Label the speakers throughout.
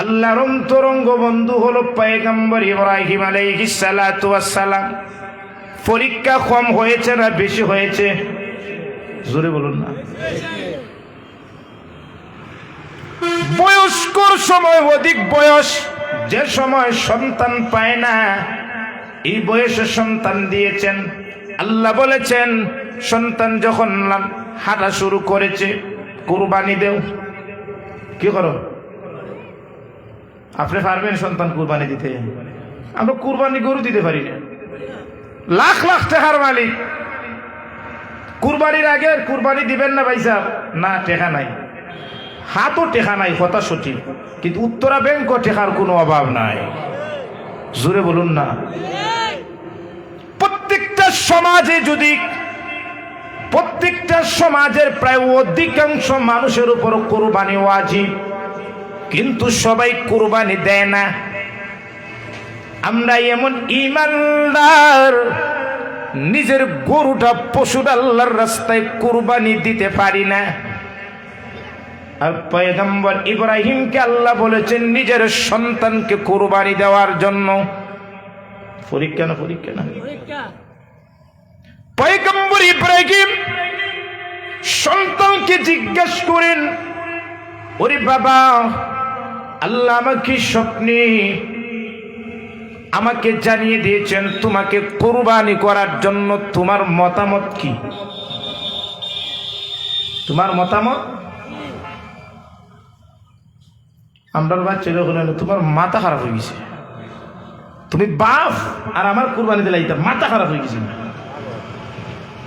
Speaker 1: আল্লাহর অন্তরঙ্গ বন্ধু হলো পয়গম্বর ইব্রাহিম আলাইহিস সালাতু ওয়াস সালাম। পরীক্ষা কম হয়েছে না বেশি হয়েছে? জোরে বলুন না। বয়স্কর সময় অধিক বয়স, যে সময় সন্তান পায় না, এই বয়সে সন্তান দিয়েছেন। আল্লাহ বলেছেন সন্তান যখন হাঁটা শুরু করেছে কুরবানি দেও। কি করো? আপনি পারবেন সন্তান কুরবানি দিতে? আমরা কুরবানি গরু দিতে পারি না। লাখ লাখ টাকার মালিক, কুরবানির আগে কুরবানি দিবেন না ভাই সাহেব? না, টেকা নাই, হাতও টেকা নাই, কথা সঠিক, কিন্তু উত্তরা ব্যাংক টেকার কোনো অভাব নাই। জোরে বলুন না। প্রত্যেকটা সমাজে যদি প্রত্যেকটা সমাজের প্রায় অধিকাংশ মানুষের উপর কুরবানি ওয়াজিব, কিন্তু সবাই কুরবানি দেয় না। আমরা এমন ঈমানদার, নিজের গরুটা পশুটা আল্লাহর রাস্তায় কুরবানি দিতে পারি না। আর পয়গম্বর ইব্রাহিমকে আল্লাহ বলেছেন নিজের সন্তানকে কুরবানি দেওয়ার জন্য। পরীক্ষা না? পরীক্ষা না? পয়গম্বর ইব্রাহিম সন্তানকে জিজ্ঞেস করেন, ওরে বাবা, আল্লাহ আমাকে স্বপ্নে আমাকে জানিয়ে দিয়েছেন তোমাকে কুরবানি করার জন্য, তোমার মতামত কি? তোমার মতামত? আমরা বাচ্চারা বলেন তোমার মাথা খারাপ হয়ে গেছে, তুমি বাপ আর আমার কুরবানি দিলাই, মাথা খারাপ হয়ে গেছে,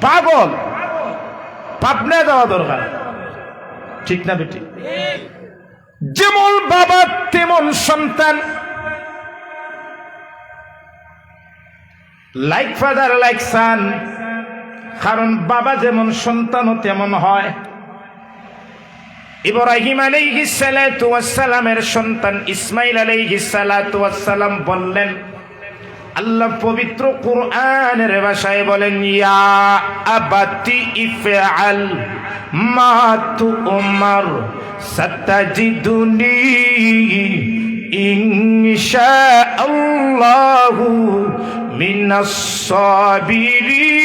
Speaker 1: পাগল, পাপনা দেওয়া দরকার। ঠিক না বেটি? যেমন বাবা তেমন সন্তান, লাইক ফাদার লাইক সান। কারণ বাবা যেমন সন্তানও তেমন হয়। ইব্রাহিম আলাইহিস সালাতু ওয়াস সালামের সন্তান ইসমাঈল আলাইহিস সালাতু ওয়াস সালাম বললেন, আল্লাহ পবিত্র কুরআনের ভাষায় বলেন, ইয়া আবাতি ইফআল মা তুমার সাতাজিদুনি ইনশাআল্লাহু মিনাস সাবিরিন।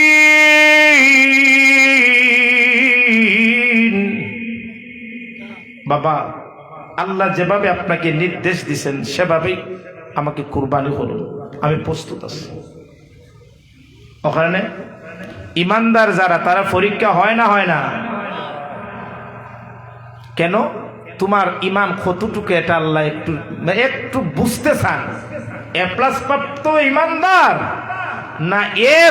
Speaker 1: বাবা, আল্লাহ যেভাবে আপনাকে নির্দেশ দিয়েছেন সেভাবেই আমাকে কুরবানি করুন, আমি প্রস্তুত আছি। ওখানে ইমানদার যারা, তারা পরীক্ষা হয় না? হয় না? কেন? তোমার ইমান কতটুকু এটা আল্লাহ একটু বুঝতে চান। এ প্লাস প্রাপ্ত ইমানদার না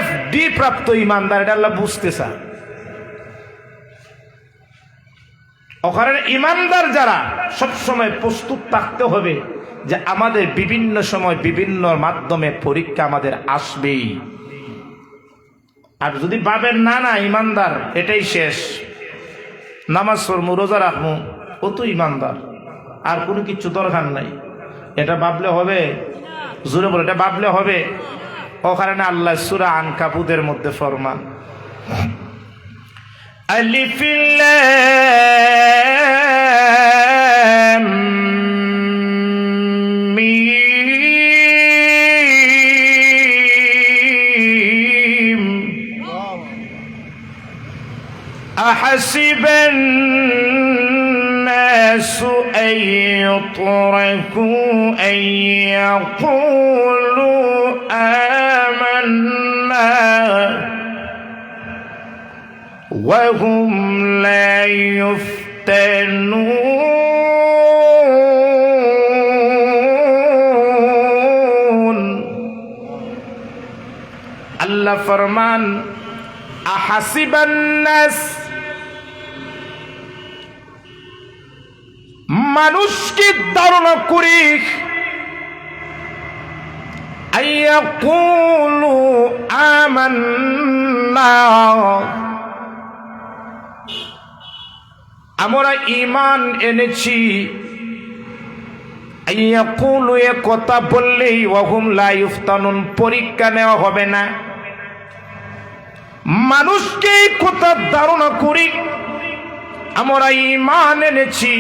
Speaker 1: FD প্রাপ্ত ইমানদার, এটা আল্লাহ বুঝতে চান। ওখানে ইমানদার যারা, সবসময় প্রস্তুত থাকতে হবে যে আমাদের বিভিন্ন সময় বিভিন্ন মাধ্যমে পরীক্ষা আমাদের আসবেই। আর যদি ভাবেন না না ইমানদার এটাই শেষ, নামাজ পড়মু, রোজা রাখমু, ও তো ইমানদার, আর কোনো কিছু দরকার নাই, এটা ভাবলে হবে? জোরে বলে, এটা ভাবলে হবে? ওখানে আল্লাহ সূরা আনকাবুতের মধ্যে ফরমান, আলিফ লাম মিম আহাসিবান নাসু আন ইউতরাকু আন ইয়াকুলু আমান্না وهم لا يفتنون। আল্লাহ ফরমান, আহাসিবান নাস, মানুষকে ধারণা করি আইয়াকুলু আমান্না, আমরা ঈমান এনেছি, আইয়াকুলু, এ কথা বললেই ওয়াহুম লা ইফতানুন, পরীক্ষা নেওয়া হবে না। মানুষকে এই কথা ধারণা করি আমরা ঈমান এনেছি,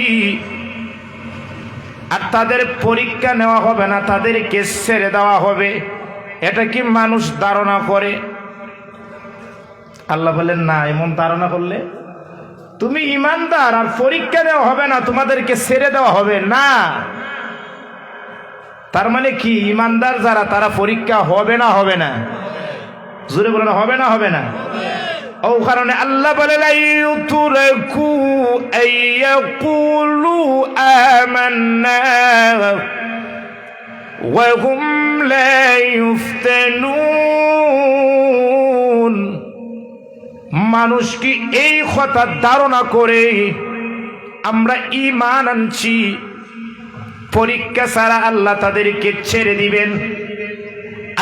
Speaker 1: আর তাদের পরীক্ষা নেওয়া হবে না, তাদেরকে ছেড়ে দেওয়া হবে। এটা কি মানুষ ধারণা করে? আল্লাহ বলেন না, এমন ধারণা করলে তুমি ইমানদার আর পরীক্ষা দেওয়া হবে না, তোমাদেরকে ছেড়ে দেওয়া হবে না। তার মানে কি, ইমানদার যারা তারা পরীক্ষা হবে না? হবে না? জোরে বলেন, হবে না? হবে না? ও কারণে আল্লাহ বলে লাইউতুরাকু আইয়াকুলু আমান্না ওয়া হুম লা ইফতানুন। মানুষ কি এই কথা ধারণা করে আমরা ঈমান আনছি, পরীক্ষা ছাড়া আল্লাহ তাদেরকে ছেড়ে দিবেন?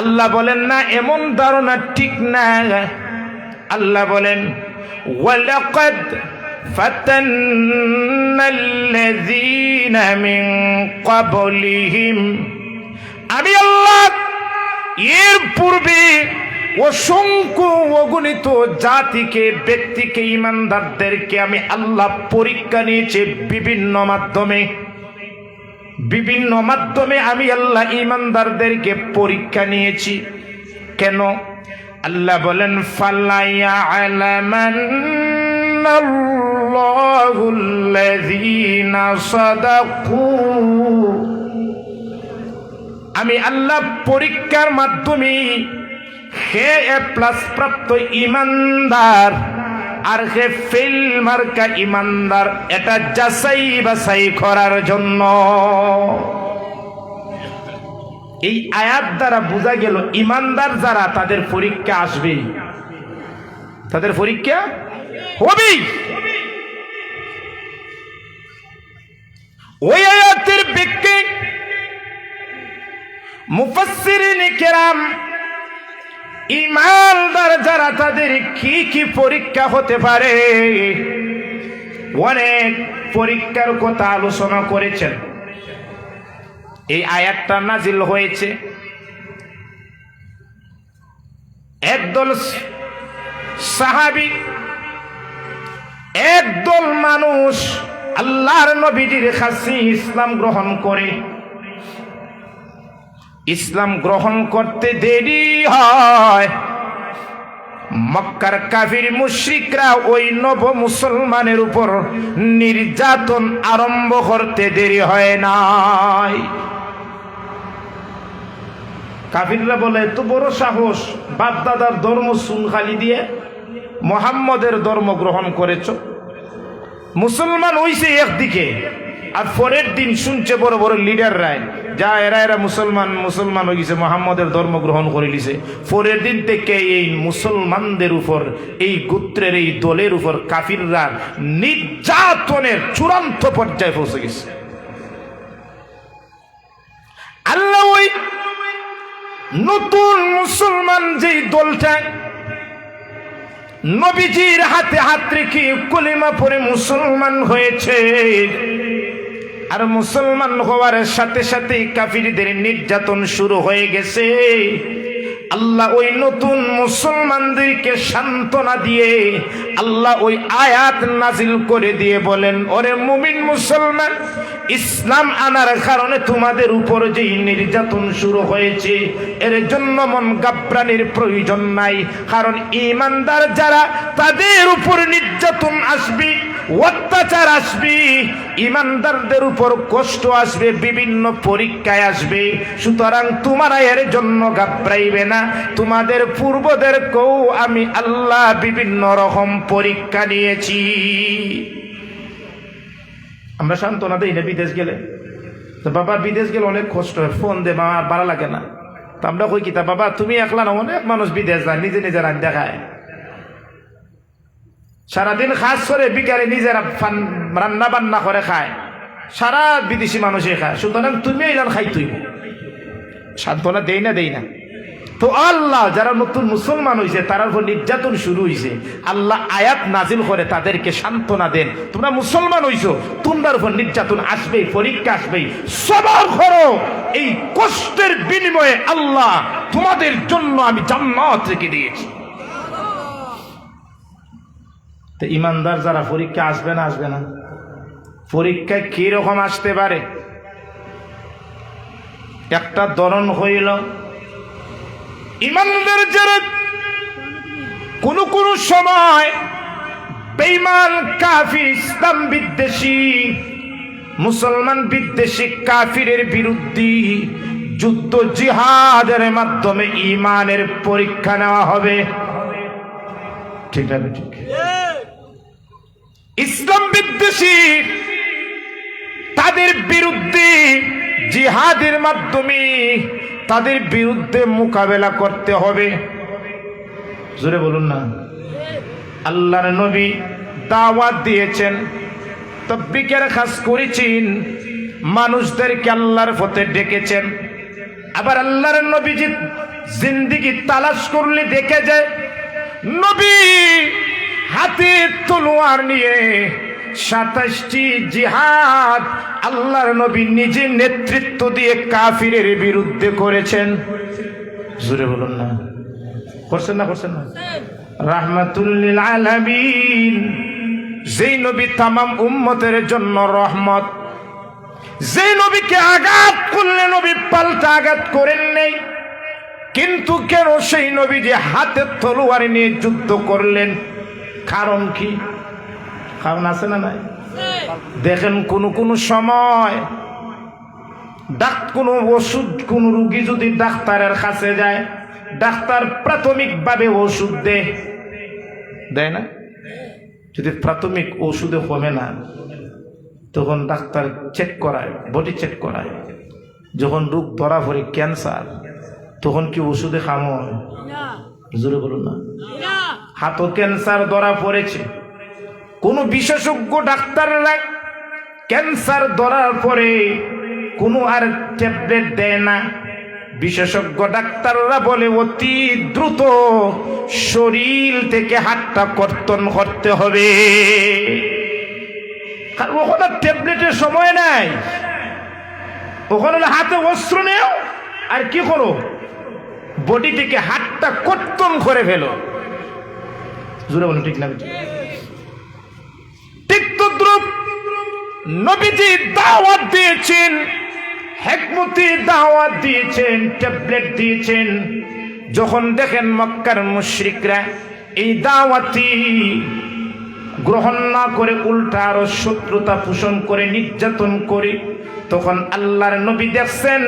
Speaker 1: আল্লাহ বলেন না, এমন ধারণা ঠিক না। আল্লাহ বলেন ওয়ালাকাদ ফাতান্নাল্লাযীনা মিন ক্বাবলিহিম, আমি আল্লাহ এর পূর্বে অসংখ্য অগণিত জাতিকে, ব্যক্তিকে, ঈমানদারদেরকে আমি আল্লাহ পরীক্ষা নিয়েছি বিভিন্ন মাধ্যমে আমি আল্লাহ ঈমানদারদেরকে পরীক্ষা নিয়েছি। কেন? আল্লাহ বলেন ফালাইয়ালামান্নাল্লাহুল্লাযীনা সাদাকু, আমি আল্লাহ পরীক্ষার মাধ্যমে হে এ প্লাস প্রাপ্ত ঈমানদার আর হে ফেল মার্কা ঈমানদার, এটা যাচাই বাছাই করার জন্য। এই আয়াত দ্বারা বোঝা গেল ঈমানদার যারা তাদের পরীক্ষা আসবে, তাদের পরীক্ষা হবেই। ওই আয়াতের ব্যাখ্যা মুফাসসিরিনে কেরাম ঈমানদার যারা তাদের কি কি পরীক্ষা হতে পারে অনেক পরীক্ষার কথা আলোচনা করেছেন। এই আয়াতটা নাজিল হয়েছে একদল সাহাবী, একদল মানুষ আল্লাহর নবীজির কাছে ইসলাম গ্রহণ করে। ইসলাম গ্রহণ করতে দেরি হয়, মক্কার কাফির মুশরিকরা ওই নব মুসলমানের উপর নির্যাতন আরম্ভ করতে দেরি হয় নাই। কাফিররা বলে, এত বড় সাহস, বাপ দাদার ধর্ম সুনখালি দিয়ে মুহাম্মদের ধর্ম গ্রহণ করেছ। মুসলমান হইছে একদিকে, আর পরের দিন শুনছে বড় বড় লিডাররাই যা এরা মুসলমান হয়ে গেছে, মুহাম্মদের ধর্ম গ্রহণ করে নিছে। পরের দিন থেকে এই মুসলমানদের উপর, এই গোত্রের এই দলের উপর কাফিররা নির্যাতনের চূড়ান্ত পর্যায়ে পৌঁছে গেছে। আল্লাহ ওই নতুন মুসলমান যেই দলটা নবীজির হাতে হাত রেখে কলিমা পড়ে মুসলমান হয়েছে, আর মুসলমান হওয়ার সাথে সাথে কাফিরদের নির্যাতন শুরু হয়ে গেছে। আল্লাহ ওই নতুন মুসলমানদেরকে সান্ত্বনা দিয়ে আল্লাহ ওই আয়াত নাজিল করে দিয়ে বলেন, ওরে মুমিন মুসলমান, ইসলাম আনার কারণে তোমাদের উপর যেই নির্যাতন শুরু হয়েছে এর জন্য মন গাবরানির প্রয়োজন নাই। কারণ ঈমানদার যারা তাদের উপর নির্যাতন আসবে, অত্যাচার আসবে, ঈমানদারদের উপর কষ্ট আসবে, বিভিন্ন পরীক্ষায় আসবে। সুতরাং তোমরা এর জন্য ঘাবড়াইবে না। তোমাদের পূর্বদেরকেও আমি আল্লাহ বিভিন্ন রকম পরীক্ষা নিয়েছি। আমরা সান্ত্বনা দিই না বিদেশ গেলে, তো বাবা বিদেশ গেলে অনেক কষ্ট হয়, ফোন দে মা, ভালো লাগে না। তো আমরা কই কি, তা বাবা তুমি একলা না, অনেক মানুষ বিদেশ যায়, নিজে নিজে রান দেখায়, সারাদিন খাস করে বিকালে নিজেরা রান্না বান্না করে খায়, সারা বিদেশি মানুষে খায়। সুতরাং তুমি এইলাম খাই, তুই সান্ত্বনা দেই না। তো আল্লাহ যারা নতুন মুসলমান হয়েছে তার উপর নির্যাতন শুরু হয়েছে, আল্লাহ আয়াত নাজিল করে তাদেরকে সান্ত্বনা দেন, তোমরা মুসলমান হইছো, তোমার উপর নির্যাতন আসবেই, পরীক্ষা আসবেই, সবার করো। এই কষ্টের বিনিময়ে আল্লাহ তোমাদের জন্য আমি জান্নাত রেখে দিয়েছি। তো ঈমানদার যারা পরীক্ষা আসবে না? পরীক্ষা কি রকম আসতে পারে? একটা ধরন হইল ইমানদার যারা কোন কোন সময় বেঈমান কাফির ইসলাম বিদ্বেষী মুসলমান বিদ্বেষী কাফিরের বিরুদ্ধে যুদ্ধ জিহাদের মাধ্যমে ঈমানের পরীক্ষা নেওয়া হবে। ঠিক না? ঠিক। ইসলাম বিদ্বেষী তাদের বিরুদ্ধে জিহাদের মাধ্যমে তাদের বিরুদ্ধে মোকাবেলা করতে হবে। জোরে বলুন না। আল্লাহর নবী দাওয়াত দিয়েছেন, তাবলীগের কাজ করেছেন, মানুষদেরকে আল্লাহর পথে ডেকেছেন। আবার আল্লাহর নবীজি জিন্দেগি তালাশ করলে দেখে যায় নবী হাতে তলোয়ার নিয়ে ২৭টি জিহাদ আল্লাহর নবী নিজে নেতৃত্ব দিয়ে কাফিরের বিরুদ্ধে করেছেন। জোরে বলুন না। করছেন না? করছেন না? রাহমাতুল লিল আলামিন, যেই নবী তামাম উম্মতের জন্য রহমত, যেই নবীকে আঘাত করলে নবী পাল্টা আঘাত করেন নাই, কিন্তু কেন সেই নবী যে হাতে তলোয়ার নিয়ে যুদ্ধ করলেন? কারণ কি? কারণ আছে না নাই? দেখেন কোন কোন সময় কোন ওষুধ, কোন রোগী যদি ডাক্তারের কাছে যায়, ডাক্তার প্রাথমিকভাবে ওষুধ দেয় না? যদি প্রাথমিক ওষুধে কমে না, তখন ডাক্তার চেক করায়, বডি চেক করায়। যখন রোগ ধরা পড়ে ক্যান্সার, তখন কি ওষুধে খামো? জোরে বলুন না। হাতও ক্যান্সার ধরা পড়েছে, কোন বিশেষজ্ঞ ডাক্তাররা ক্যান্সার ধরার পরে কোনো আর ট্যাবলেট দেয় না। বিশেষজ্ঞ ডাক্তাররা বলে অতি দ্রুত শরীর থেকে হাতটা কর্তন করতে হবে, কারণ ওখানে ট্যাবলেটের সময় নাই। ওখানে হাতে অস্ত্র নেও আর কি করো, বডি থেকে হাতটা কর্তন করে ফেলো। জোরে বলুন ঠিক না? ঠিক তদ্রুপ নবীজি দাওয়াত দিয়েছেন, হিকমতি দাওয়াত দিয়েছেন, ট্যাবলেট দিয়েছেন। যখন দেখেন মক্কার মুশরিকরা এই দাওয়াতি গ্রহণ না করে উল্টা আরো শত্রুতা পোষণ করে, নির্যাতন করে, তখন আল্লাহর নবী দেখছেন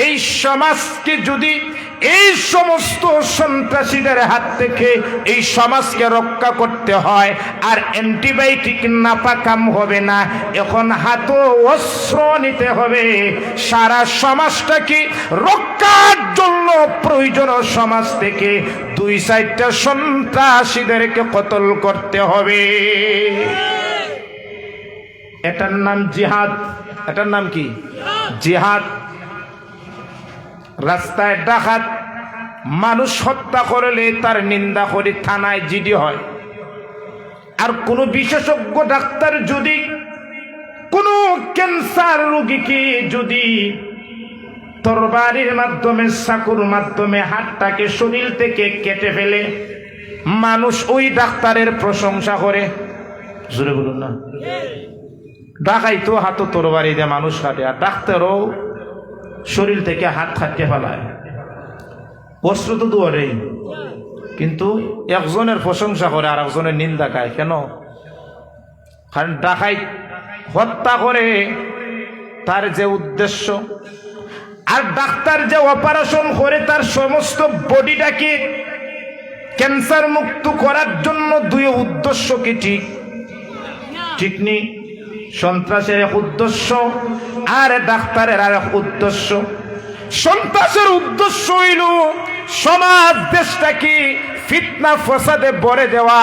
Speaker 1: এই সমাজকে যদি এই সমস্ত সন্ত্রাসীদের হাত থেকে এই সমাজকে রক্ষা করতে হয়, আর অ্যান্টিবায়োটিক নাপাকাম হবে না, এখন হাতে অস্ত্র নিতে হবে। সারা সমাজটাকে রক্ষার জন্য প্রয়োজন সমাজ থেকে ২-৪টা সন্ত্রাসীদেরকে কতল করতে হবে। এটার নাম জিহাদ। এটার নাম কি? জিহাদ। রাস্তায় ডাকাত মানুষ হত্যা করলে তার নিন্দা করে থানায় জিডি হয়। আর কোন বিশেষজ্ঞ ডাক্তার যদি কোন ক্যান্সার রোগীকে যদি তরবারির মাধ্যমে, চাকুর মাধ্যমে হাতটাকে শরীর থেকে কেটে ফেলে, মানুষ ওই ডাক্তারের প্রশংসা করে। জোরে বলুন না। ডাকাই তো হাত তরবারি দিয়ে মানুষ কাটে, আর ডাক্তারও শরীর থেকে হাত কাটিয়ে ফেলায়। অস্ত্র তো দুয়ারেই, কিন্তু একজনের প্রশংসা করে আর একজনের নিন্দা গায়। কেন? কারণ ডাকাই হত্যা করে তার যে উদ্দেশ্য, আর ডাক্তার যে অপারেশন করে তার সমস্ত বডিটাকে ক্যান্সার মুক্ত করার জন্য দুই উদ্দেশ্য কি ঠিক? ঠিক নেই। সন্ত্রাসের এক উদ্দেশ্য আর ডাক্তারের আর এক উদ্দেশ্য। সন্ত্রাসের উদ্দেশ্য হইল সমাজ দেশটাকে ফিতনা ফসাদে ভরে দেওয়া,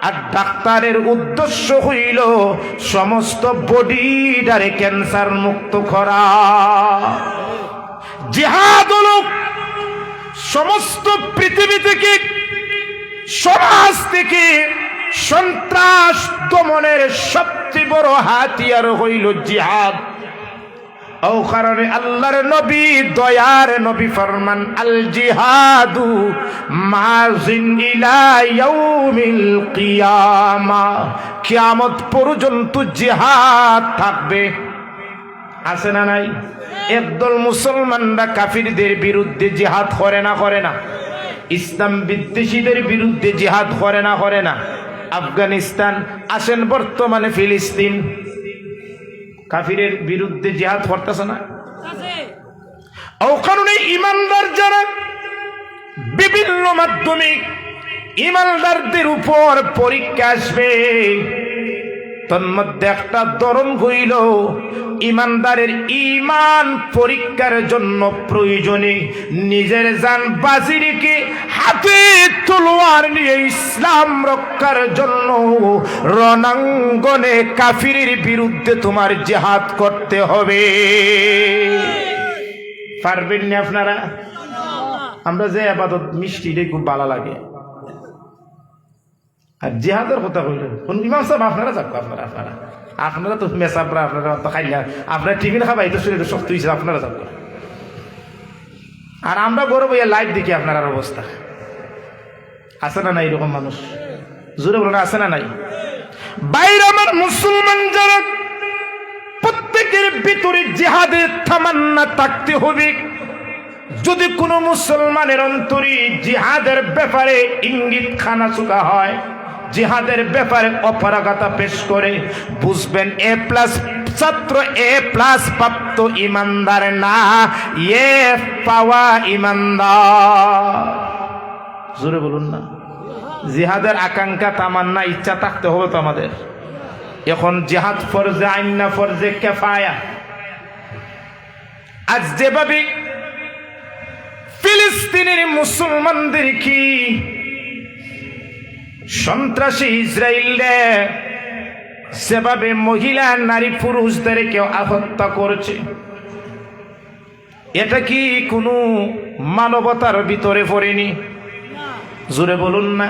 Speaker 1: আর ডাক্তারের উদ্দেশ্য হইল সমস্ত বডিটারে ক্যান্সার মুক্ত করা। জিহাদ হলো সমস্ত পৃথিবী থেকে, সমাজ থেকে সন্ত্রাস দমনের সবচেয়ে বড় হাতিয়ার হইল জিহাদ। ও কারণে আল্লাহর নবী, দয়ার নবী ফরমান, আল জিহাদু মাযিন ইলা ইয়াউমিল কিয়ামা। কিয়ামত পর্যন্ত জিহাদ থাকবে। আছে না নাই? একদল মুসলমানরা কাফিরদের বিরুদ্ধে জিহাদ করে না? ইসলাম বিদ্বেষীদের বিরুদ্ধে জিহাদ করে না? আফগানিস্তান আসেন, বর্তমানে ফিলিস্তিন, কাফিরের বিরুদ্ধে জিহাদ করতেছে না? ওখানে ইমানদার যারা বিভিন্ন মাধ্যমে ইমানদারদের উপর পরীক্ষা আসবে, তন্মধ্যে একটা ধরন হইল ইমানদারের ইমান পরীক্ষার জন্য প্রয়োজনে নিজের জান বাজি রেখে হাতে তলোয়ার নিয়ে ইসলাম রক্ষার জন্য রণাঙ্গনে কাফিরের বিরুদ্ধে তোমার জিহাদ করতে হবে। পারবেন না আপনারা? আমরা যে আবাদত মিষ্টি খুব ভালো লাগে, আর জিহাদের কথা কইলেন কোন ইমাম সাহেব আপনারা যাক, আপনারা তো মেসাবরা, আপনারা তো খাইলা, আপনারা টিফিন খাবাই তো শরীরে শক্ত হয়েছে, আপনারা যাক। আর আমরা গৌরব হইয়া লাইভ দেখি আপনার অবস্থা। আছে না নাই এরকম মানুষ? জোরে বলেন, আছে না নাই? বাইরে আমার মুসলমান যারা, প্রত্যেকের ভিতরে জিহাদের তামান্না থাকতে হবে। যদি কোনো মুসলমানের অন্তরে জিহাদের ব্যাপারে ইঙ্গিত খানা চুকা হয়, জিহাদের ব্যাপারে অপারগতা পেশ করে, বুঝবেন এ প্লাস ছাত্র এ প্লাস প্রাপ্ত ইমানদার না, এ পাওয়া ইমানদার। জোরে বলুন না। জিহাদের আকাঙ্ক্ষা তামান্না ইচ্ছা থাকতে হবে তো আমাদের। এখন জিহাদ ফরজে আইন না ফরজে কিফায়া। আজ যেভাবে ফিলিস্তিনের মুসলমানদের কি সন্ত্রাসী ইসরায়েলরা সেভাবে মহিলা নারী পুরুষদেরকে হত্যা করেছে, এটা কি কোনো মানবতার ভিতরে পড়েনি? জোরে বলুন না।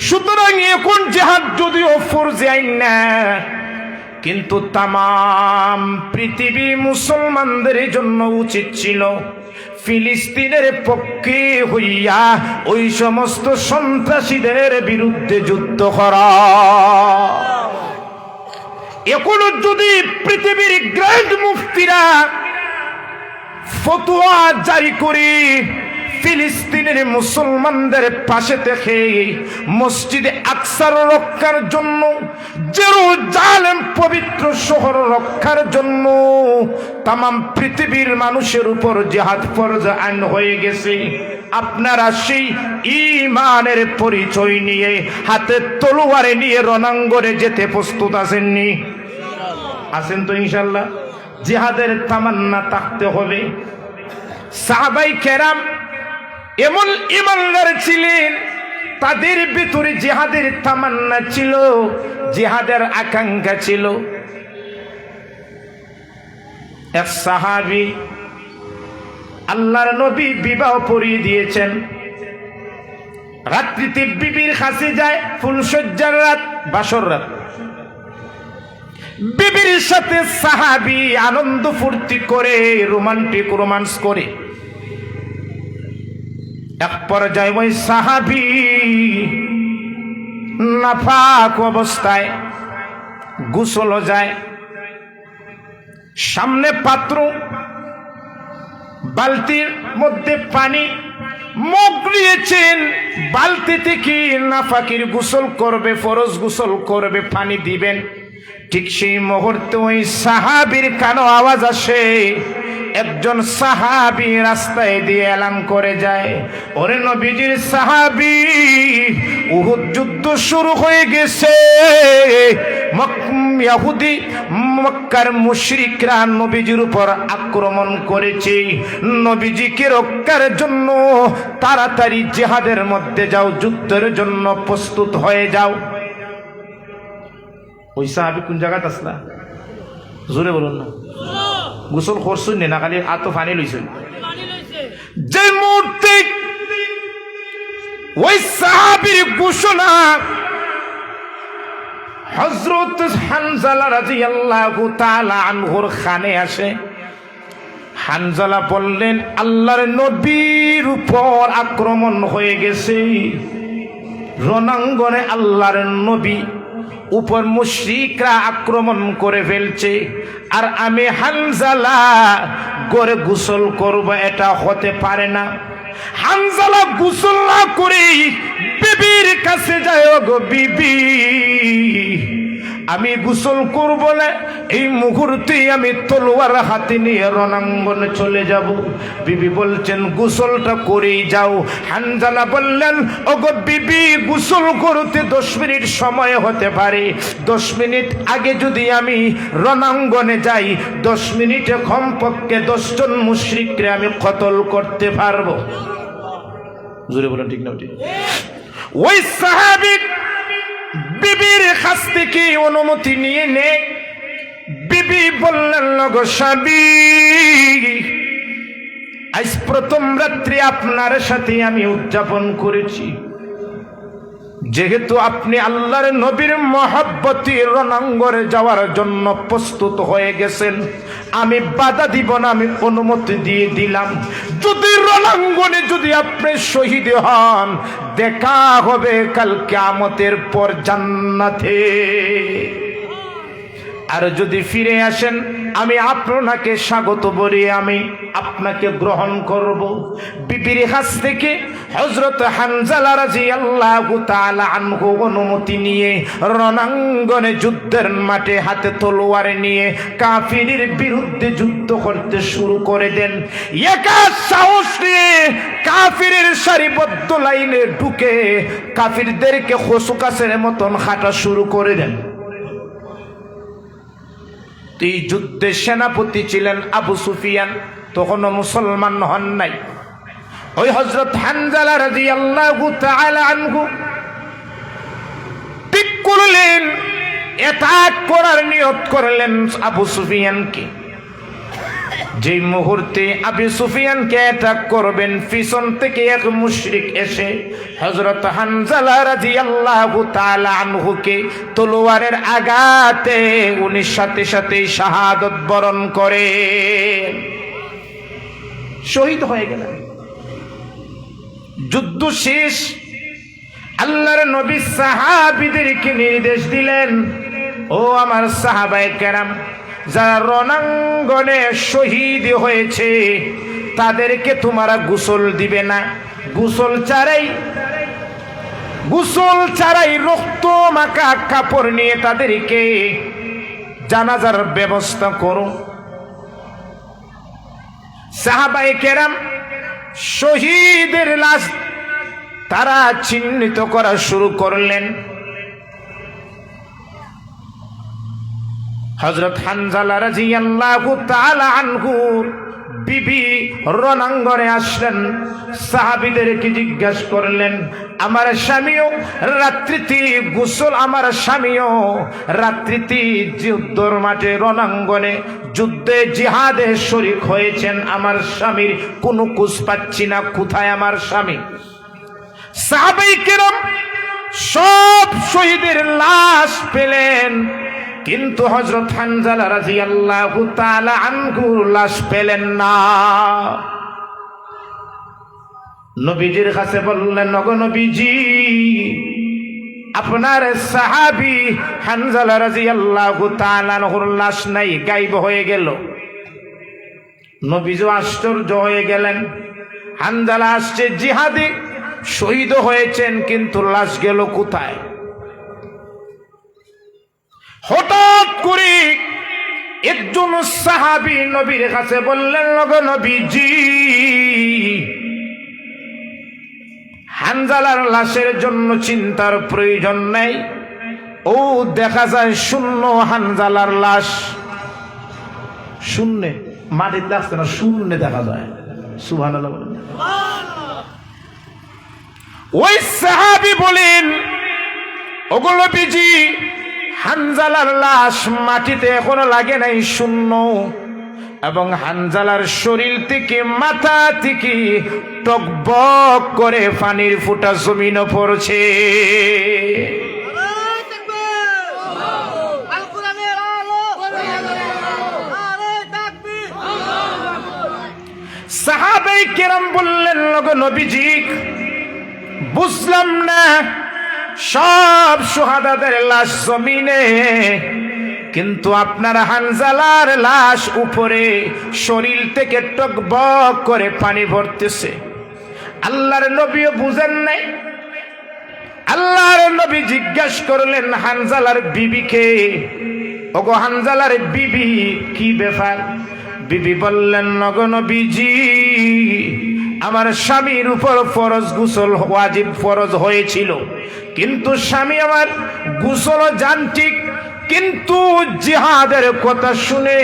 Speaker 1: সুতরাং এখন জিহাদ যদিও ফরজে আইন না, কিন্তু তামাম পৃথিবী মুসলমানদের জন্য উচিত ছিল ফিলিস্তিনের পক্ষে হইয়া ওই সমস্ত সন্ত্রাসীদের বিরুদ্ধে যুদ্ধ করা। এখনো যদি পৃথিবীর গ্র্যান্ড মুফতিরা ফতোয়া জারি করে ফিলিস্তিনের মুসলমানদের পাশে থেকে মসজিদে আকসার রক্ষার জন্য, জেরুজালেম পবিত্র শহর রক্ষার জন্য তামাম পৃথিবীর মানুষের উপর জিহাদ ফরজ আইন হয়ে গেছে, আপনারা সেই ঈমানের পরিচয় নিয়ে হাতে তলোয়ারে নিয়ে রণাঙ্গনে যেতে প্রস্তুত আছেননি? আছেন তো ইনশাআল্লাহ? জিহাদের তামান্না থাকতে হবে। সাহাবায়ে কেরাম এমন ইমানদার ছিলেন, তাদের ভিতরে জিহাদের তামান্না ছিল, জিহাদের আকাঙ্ক্ষা ছিল। এক সাহাবী আল্লাহর নবী বিবাহ পড়িয়ে দিয়েছেন, রাত্রিতে বিবির কাছে যায়, ফুলসজ্জার রাত, বাসর রাত, বিবির সাথে সাহাবী আনন্দ ফুর্তি করে, রোমান্টিক রোমান্স করে। এক পর্যায়ে ওই সাহাবী নাফাক অবস্থায় গোসল যায়, সামনে পাত্র, বালতির মধ্যে পানি, মুখ নিয়েছেন, বালতি থেকে নাফাকির গোসল করবে, ফরজ গোসল করবে, পানি দিবেন। ঠিক সেই মুহূর্তে ওই সাহাবীর কানে আওয়াজ আসে, একজন সাহাবী রাস্তায় দিয়ে এলান করে যায়, ওরে নবীজির সাহাবী, উহুদ যুদ্ধ শুরু হয়ে গেছে, ইহুদি মক্কার মুশরিকরা নবীজির উপর আক্রমণ করেছে, নবীজিকে রক্ষার জন্য তাড়াতাড়ি জিহাদের মধ্যে যাও, যুদ্ধের জন্য প্রস্তুত হয়ে যাও। ওই সাহাবী কোন জায়গায় আসলা? জোরে বলুন না। গোসল করছুন না, খালি আত পানি লইছেন। যে মুহূর্তে ওই সাহাবীর ঘোষণা হযরত হানজালা রাদিয়াল্লাহু তাআলা আনহুর কানে আসে, হানজালা বললেন, আল্লাহর নবীর উপর আক্রমণ হয়ে গেছে, রণাঙ্গনে আল্লাহর নবী উপর মুশরিকরা আক্রমণ করে ফেলছে, আর আমি হানজালা করে গোসল করব, এটা হতে পারে না। হানজালা গোসল না করে বিবির কাছে যায়, গো বিবি আমি গোসল করব না, এই মুহূর্তে আমি তলোয়ার হাতে নিয়ে রণাঙ্গনে চলে যাব। বিবি বলছেন গোসলটা করেই যাও। হানজালা বললেন, ওগো বিবি গোসল করতে 10 মিনিট সময় হতে পারে, 10 মিনিট আগে যদি আমি রণাঙ্গনে যাই, 10 মিনিটে কমপক্ষে 10 জন মুশরিককে আমি কতল করতে পারবো। জোরে বলেন ঠিক না? ওই সাহাবী বিবির কাছ থেকে অনুমতি নিয়ে নে। বিবি বললেন, গো স্বামী আজ প্রথম রাত্রি আপনার সাথে আমি উদযাপন করেছি, যেহেতু আপনি আল্লাহর নবীর মহব্বতে রণাঙ্গনে যাওয়ার জন্য প্রস্তুত হয়ে গেছেন, আমি বাধা দিব না, আমি অনুমতি দিয়ে দিলাম। যদি রণাঙ্গনে যদি আপনি শহীদ হন, দেখা হবে কাল কিয়ামতের পর জান্নাতে। আর যদি ফিরে আসেন, আমি আপনাকে স্বাগত বলি, আমি আপনাকে গ্রহণ করব। বিবির কাছ থেকে হযরত হানজালা রাদিয়াল্লাহু তাআলা আনহু অনুমতি নিয়ে রণাঙ্গনে যুদ্ধের মাঠে হাতে তলোয়ার নিয়ে কাফিরের বিরুদ্ধে যুদ্ধ করতে শুরু করে দেন। একা সাহস নিয়ে কাফিরের সারিবদ্ধ লাইনে ঢুকে কাফিরদেরকে খসুকাসের মতন হাঁটা শুরু করে দেন। এই যুদ্ধের সেনাপতি ছিলেন আবু সুফিয়ান, তখনও মুসলমান হন নাই। ওই হযরত হানজালা রাদিয়াল্লাহু তাআলা আনহু ঠিক করলেন, অ্যাটাক করার নিয়ত করলেন আবু সুফিয়ানকে। যে মুহূর্তে আবু সুফিয়ানকে অ্যাটাক করবেন, পিছন থেকে এক মুশরিক এসে হযরত হানজালা রাদিয়াল্লাহু তাআলা আনহুকে তলোয়ারের আঘাতে উনি সাথে সাথে শাহাদাত বরণ করে শহীদ হয়ে গেলেন। যুদ্ধ শেষ। আল্লাহর নবী সাহাবীদেরকে নির্দেশ দিলেন, ও আমার সাহাবায়ে কেরাম, যারা রণাঙ্গনে শহীদ হয়েছে তাদেরকে তোমরা গোসল দিবে না, গোসল ছাড়াই রক্ত মাখা কাপড় নিয়ে তাদেরকে জানাজার ব্যবস্থা করো। সাহাবায়ে কেরাম শহীদের লাশ তারা চিহ্নিত করা শুরু করলেন। হযরত হানজালা রাদিয়াল্লাহু তাআলা আনহু বিবি রণাঙ্গনে আসলেন, সাহাবীদেরকে জিজ্ঞাসা করলেন, আমার স্বামীও রাত্রিতে গোসল, আমার স্বামীও রাত্রিতে যুদ্ধের মাঠে রণাঙ্গনে যুদ্ধে জিহাদে শরীক হয়েছেন, আমার স্বামীর কোনো খোঁজ পাচ্ছি না, কোথায় আমার স্বামী? সাহাবায়ে কেরাম সব শহীদের লাশ পেলেন, কিন্তু হযরত হানজালা রাদিয়াল্লাহু তাআলা আনহু লাশ পেলেন না। নবীজির কাছে বললেন, ওগো নবীজি, আপনার সাহাবী হানজালা রাদিয়াল্লাহু তাআলা আনহুর লাশ নাই, গায়েব হয়ে গেল। নবীজি আশ্চর্য হয়ে গেলেন। হানজালা আসছে জিহাদে শহীদ হয়েছেন, কিন্তু লাশ গেল কোথায়? হঠাৎ করে একজন সাহাবী নবীর কাছে বললেন, ওগো নবীজি, হানজালার লাশের জন্য চিন্তার প্রয়োজন নেই, ও দেখা যায় শূন্য হানজালার লাশ, শূন্যে, মাটিতে আসছে না, শূন্যে দেখা যায়। সুবহানাল্লাহ বলেন। ওই সাহাবী বলেন, ওগো নবীজি, হানজালার লাশ মাটিতে এখনো লাগে নাই, শূন্য, এবং হানজালার শরীর থেকে মাথা থেকে টকবক করে পানির ফোঁটা জমিনে পড়ছে। সাহাবায়ে কেরাম বললেন, ওগো নবীজি, বুঝলাম না সব শুহাদাদের লাশ জমিনে, কিন্তু আপনার হানজালার লাশ উপরে, শরীর থেকে টকবক করে পানি পড়তেছে। আল্লাহর নবীও বুঝেন নাই। আল্লাহর নবী জিজ্ঞাসা করলেন হানজালার বিবিকে, ওগো হানজালার বিবি, কি ব্যাপার? বিবি বললেন, ওগো নবীজি, আমার স্বামীর উপর ফরজ গোসল ওয়াজিব ফরজ হয়েছিল, কিন্তু স্বামী আমার গোসল যান ঠিক, কিন্তু জিহাদের কথা শুনে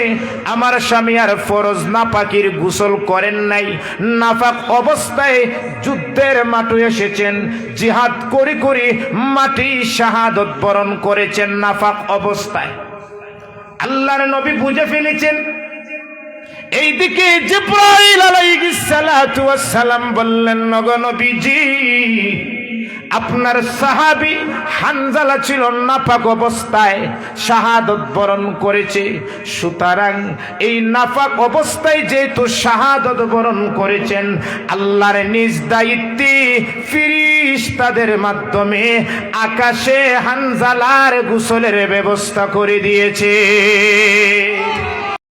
Speaker 1: আমার স্বামী আর ফরজ নাপাকির গোসল করেন নাই। নাপাক অবস্থায় যুদ্ধের মাঠে এসেছেন, জিহাদ করে করে মাটি শাহাদত বরণ করেছেন নাপাক অবস্থায়। আল্লাহর নবী বুঝে ফেলেছেন। এইদিকে জিবরাইল আলাইহিস সালাতু ওয়াস সালাম বললেন, ওগো নবীজি, আপনার সাহাবী হানজালা ছিল নাপাক অবস্থায়, শাহাদত বরণ করেছে, সুতরাং এই নাপাক অবস্থায় যেহেতু শাহাদত বরণ করেছেন, আল্লাহর নিজ দায়িত্বে ফেরেশতাদের মাধ্যমে আকাশে হানজালার গোসলের ব্যবস্থা করে দিয়েছে।